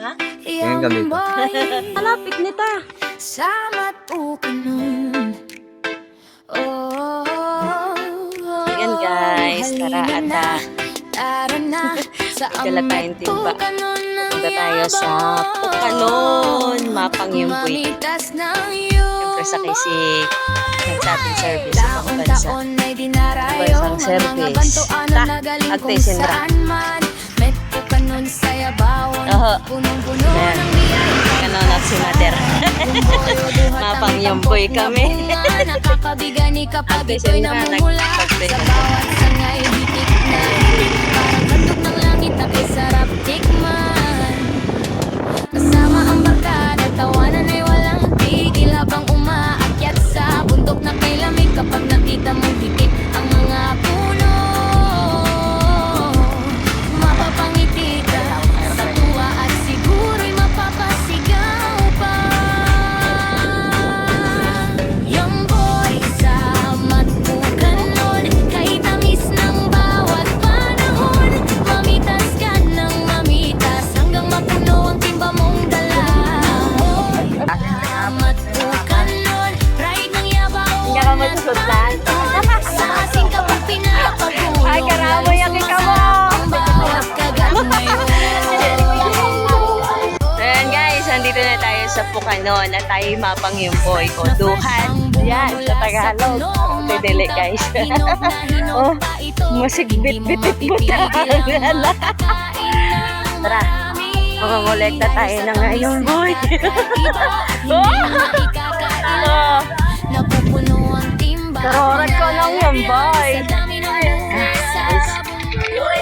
Ha? Tingin ka dito. Malapit nita. Salamat po ka nun. Ayan guys, tara ata. Tara na. Sa Dala tayong timba. Punta tayo sa Pukanon. Mapang-Yumboy. Siyempre sa kasi nagsabing service sa mga bansa. Bansang service. Ta, agte sindra. Oho. Ayan. Kanon at si Mother. Mapang-Yumboy kami. Agte sindra. Nagpagte na. Parang handog ng langit na kay sarap tikman. Kasama ang barkada, tawanan ay walang tigil habang umaakyat sa bundok na kay lamig. Kapag nakita mong higit ang mga puno, mapapangiti ka sa tuwa at siguro'y mapapasigaw pa. Yumboy sa Matpukanon, kay tamis ng bawat panahon. Mamitas ka ng mamitas hanggang mapuno ang timba mong dala. Matpukanon, pride ng yabaw. Hindi ka masusundan. Sa asin kapag pinapagulong. Ay, karamoy ang ikaw mo. Ang bawat kagat ngayon. Ayan guys, andito na tayo sa Pukanon at tayo Mapang-Yumboy o Duhan. Yan, sa Tagalog. Pidili guys. Oh, masigbit-bitit po tayo. Tara, makangolekta tayo ng ngayong boy. Oh, Napupuno ang timba. karoran ko ng Yumboy.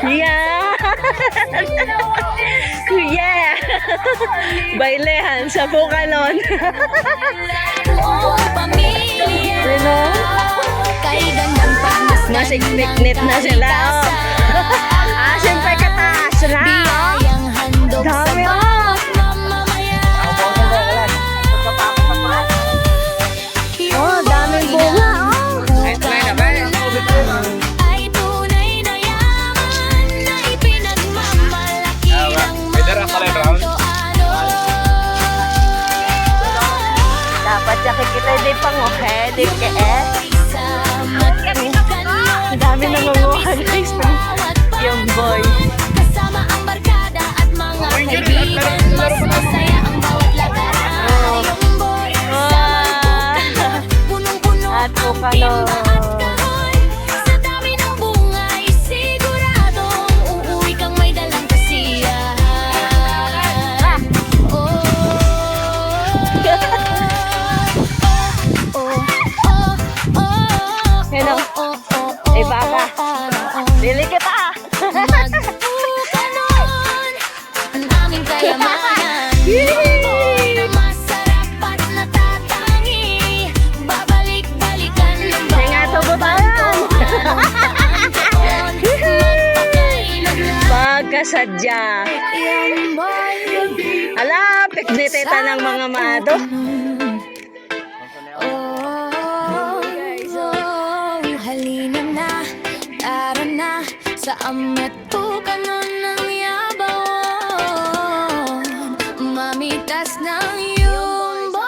Yeah! Yeah! Bailehan sa Pukanon. Buong pamilya. Ano? Kay gandang pagmasdan Masigpiknit na sila. Oh. Ah, siyempre kataas na. Oh. biyayang handog sa Dami, oh. bawat mamamayan. Oh, daming bunga. Oh. Ay tunay na yaman na ipinagmamalaki ng mga Toano. Dapat siya kita di panguhe, di kee. Sa Matpukanon, Ang dami nangunguha guys. Yung boy. kasama ang barkada at mga kaibigan, mas masaya ang bawat lakaran. Yumboy sa Matpukanon, punong-puno At ang Pukanon. timba at kahon. Sa dami ng bungay, siguradong uuwi kang may dalang kasiyahan. Oh, Hello. Ay, baka. Dili kita. Magpukanon, ang aming kayamanan. Yumboy na masarap at natatangi. Babalik-balikan ng Kaya nga tubutan. Pagkasadya. Ala, piknitita ng mga mado. Halina na, tara na sa Matpukanon ng yabawan. Mamitas ng Yumboy.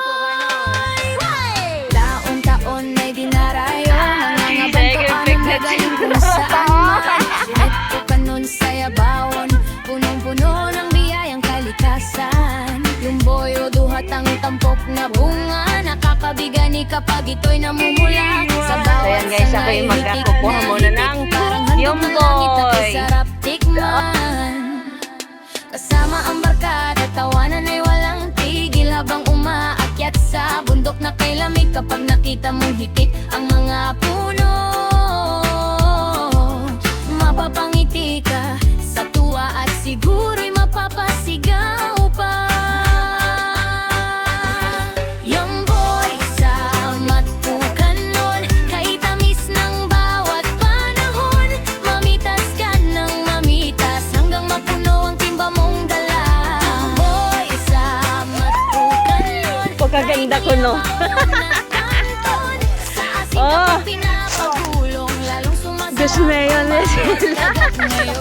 Taon-taon ay dinarayo ng mga bantoan ng nagaling kung saan man. Matpukanon sa yabawan, punong-puno ng biyayang kalikasan. Yumboy o duhat ang tampok na bunga, nakakabigani kapag ito'y namumula. Sa bawat Ayan guys, ako yung magkakukuha muna ng Yumboy. sarap tikman. Kasama ang barkada, tawanan ay walang tigil habang umaakyat sa bundok na kay lamig. Kapag nakita mong higit ang mga puno, mapapangiti ka sa tuwa at siguro'y mapapasigaw pa. Yumboy sa Matpukanon, kay tamis ng bawat panahon. Mamitas ka ng mamitas hanggang mapuno ang timba mong dala. Yumboy sa Matpukanon, Pagkaganda ko no. Oh. pinapagulong, lalong sumasarap Diyos na yun na sila. ang kagat ngayon.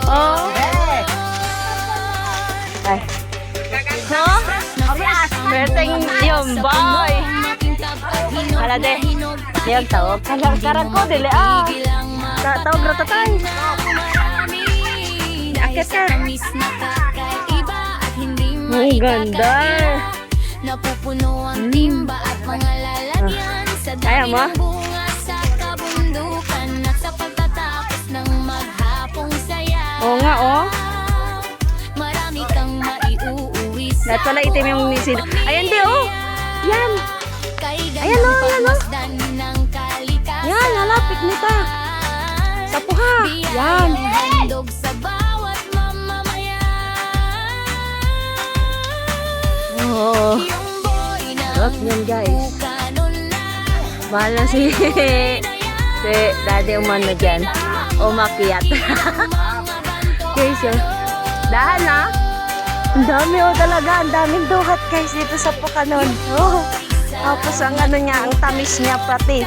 Oh. boy. Hala de. Diyag tawag. Karag ko, dili ah. Tawag rata tayo. Akit ka. Ang ganda. Napupuno ang timba at mga lalagyan sa Kaya dami mo? ng bunga sa kabundukan at sa pagtatapos ng maghapong saya. Oo nga, oh. Marami kang maiuuwi sa Lahat pala itim yung nisid. Ayan di, oh. Yan. Ayan, oh, yan, oh. ng kalikasan. Yan, hala, piknita. Sapuha. Yan. Handog sa bawat mamamayan. Oh. Yung boy na Sarap yan, guys. kanon na Mahal na si Daddy umano dyan. Umakyat. Guys, oh. Dahan na. Ang dami, oh, talaga. Ang daming duhat, guys, dito sa Pukanon. Oh. Tapos ang ano niya, ang tamis niya pati.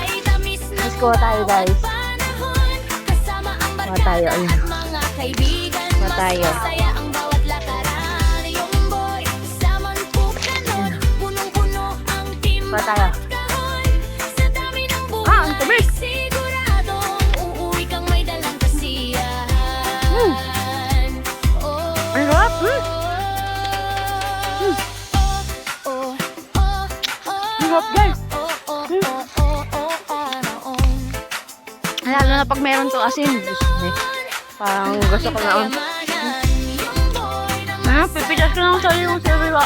Let's go tayo, guys. Kuha tayo, ayun. Kuha tayo. Kuha tayo. Ah, ang tamis. Ang sarap. Ang sarap, guys. Lalo na pag meron to asin. Parang gusto ko na. Ah, pipitas ko lang sa yung sariwa.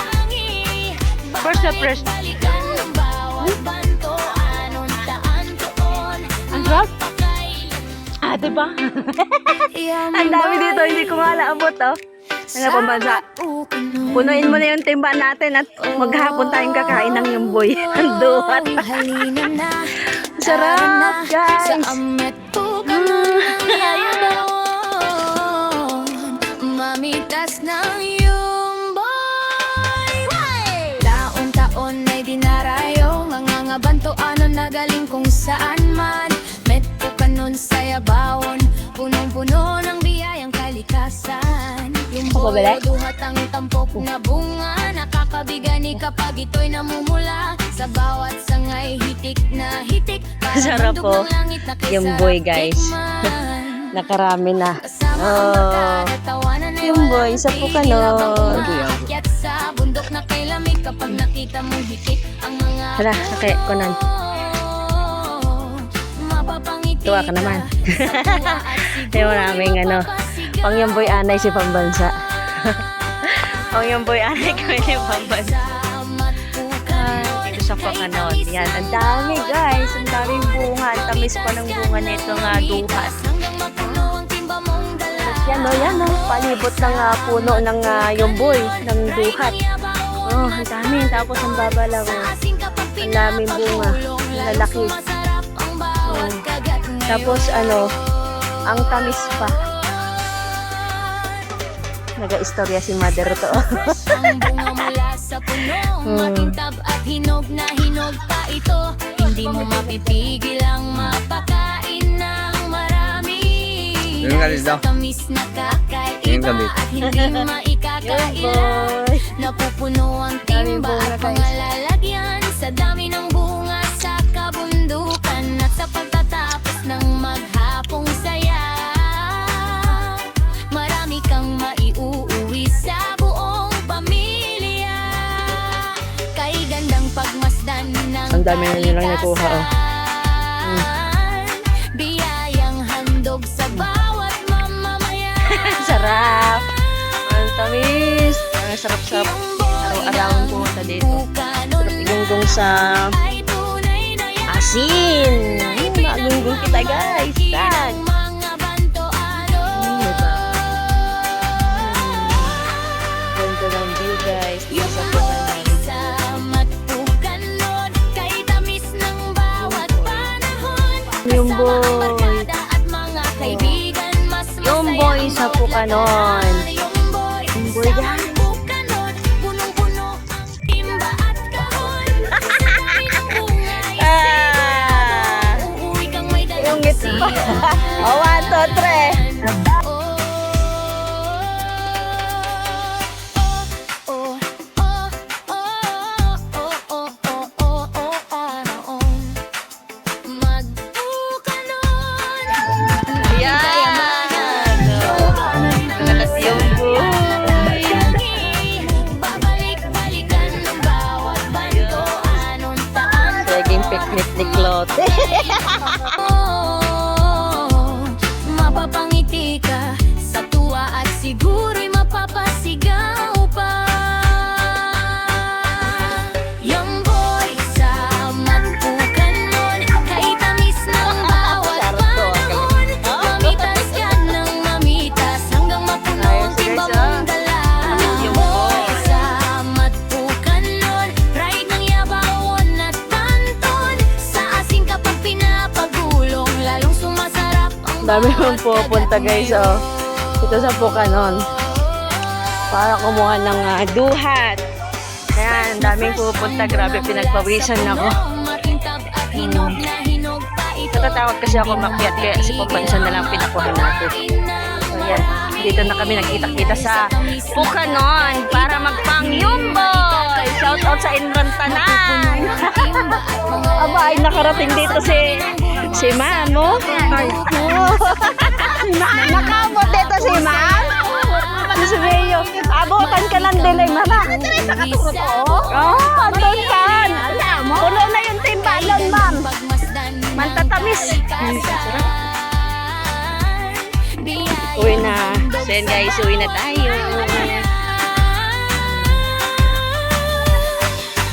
Fresh na fresh. Ang sarap. Ah, diba? Ang dami dito, hindi ko nga naabot, oh. Ano pambansa? Punuin mo na yung timba natin at maghapon tayong kakain ng yumboy. Ang duhat. Sarap, guys. Mamitas ng yumboy. Taon-taon ay dinarayo, mangangabanto ano na galing kung saan man. Metro kanon sa yabawon, punong-puno ng biyayang kalikasan. Yumboy duhat ang tampok na bunga, nakakabigani kapag ito'y namumula. Sa bawat sangay hitik na hitik, Sarap po. Yumboy, guys. Nakarami na. Oh. Yumboy sa Pukanon. Akyat sa bundok na kay lamig kapag nakita mo hikit ang mga Hala, okay, kunan. Tuwa ka naman. Yung maraming ano, pang yumboy anay si pambansa. Pang yumboy anay kami ni pambansa. Dito sa Pukanon. Yan, ang dami, guys. Ang daming bunga. Ang tamis pa ng bunga nito nga duhat. Yan, oh, yan, oh. Palibot ng puno ng yumboy, ng duhat. Oh, ang dami. Tapos ang baba lang, oh. Ang daming bunga. Lalaki. Oh. Tapos, ano, ang tamis pa. Naga-istorya si mother to. Ang bunga mula sa puno, makintab at hinog na hinog pa ito. Hindi mo mapipigil ang mapakain ng marami. Yung galit daw. Sa tamis na kakaiba at hindi maikakaila. Napupuno ang timba at mga lalagyan sa dami ng bunga sa kabundukan at sa pagtatapos ng maghapong saya. Marami kang maiuuwi sa buong pamilya. Kay gandang pagmasdan ng Ang dami na nilang nakuha, oh. Biyayang handog sa bawat mamamayan. Sarap. Ang tamis. Ang sarap-sarap. Araw-arawang pumunta dito. Sarap igunggong sa asin. Magunggong kita, guys. Tag. Ganda ng view, guys. Dito sa Pukanon. Yumboy. Yumboy sa Pukanon. Yumboy, guys. Yung ngiti pa. Oh, 1, 2, 3. Dami mong pupunta guys, oh. Ito sa Pucanon. Para kumuha ng duhat. Ayan, daming pupunta. Grabe, pinagpawisan ako. Natatakot kasi ako makyat, kaya si Pambansa na lang pinakuha natin. So, ayan. Dito na kami nagkita-kita sa Pucanon para magpang-yumboy. Shout out sa Inran Tanan. Aba, ay nakarating dito si Mamo. Ay, nakamot dito si Ma'am. Si Mayo. Abutan ka ng delay, Mama. Oh, andun kan. Puno na yung timbalon, Ma'am. Mantatamis. Uwi na. So yan guys, uwi na tayo.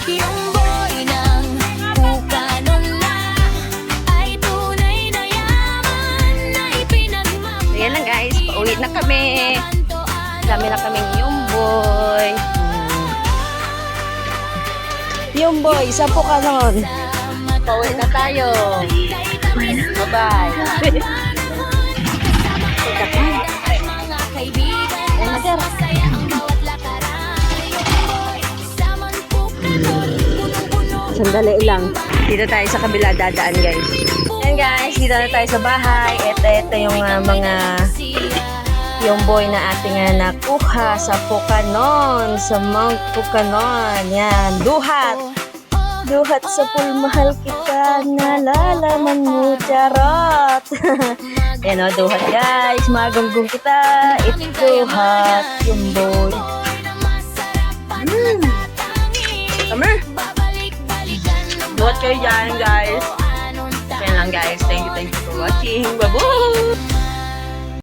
Yung boy ng Pucanon na ay tunay na yaman na ipinagmamahal. Ayan na guys, pauwi na kami. Dami na kaming Yumboy. Yumboy, sa Pucanon. Pauwi na tayo. Bye-bye. Mga kaibigan, masaya ang bawat lakaran. Yung boy, saman Pucanon, punong-puno. Sandali lang. Dito tayo sa kabila dadaan guys. Ayan guys, dito na tayo sa bahay. Ito yung mga Yumboy na ating nakuha sa Pucanon. Sa Mount Pucanon. Yan, duhat. Duhat sa pulmahal kita, nalalaman mo, charot. Yan o, duhat guys. Magunggong kita. Duhat, Yumboy. Summer. Duhat kayo dyan guys. Yan lang guys. Thank you for watching. Bye-bye.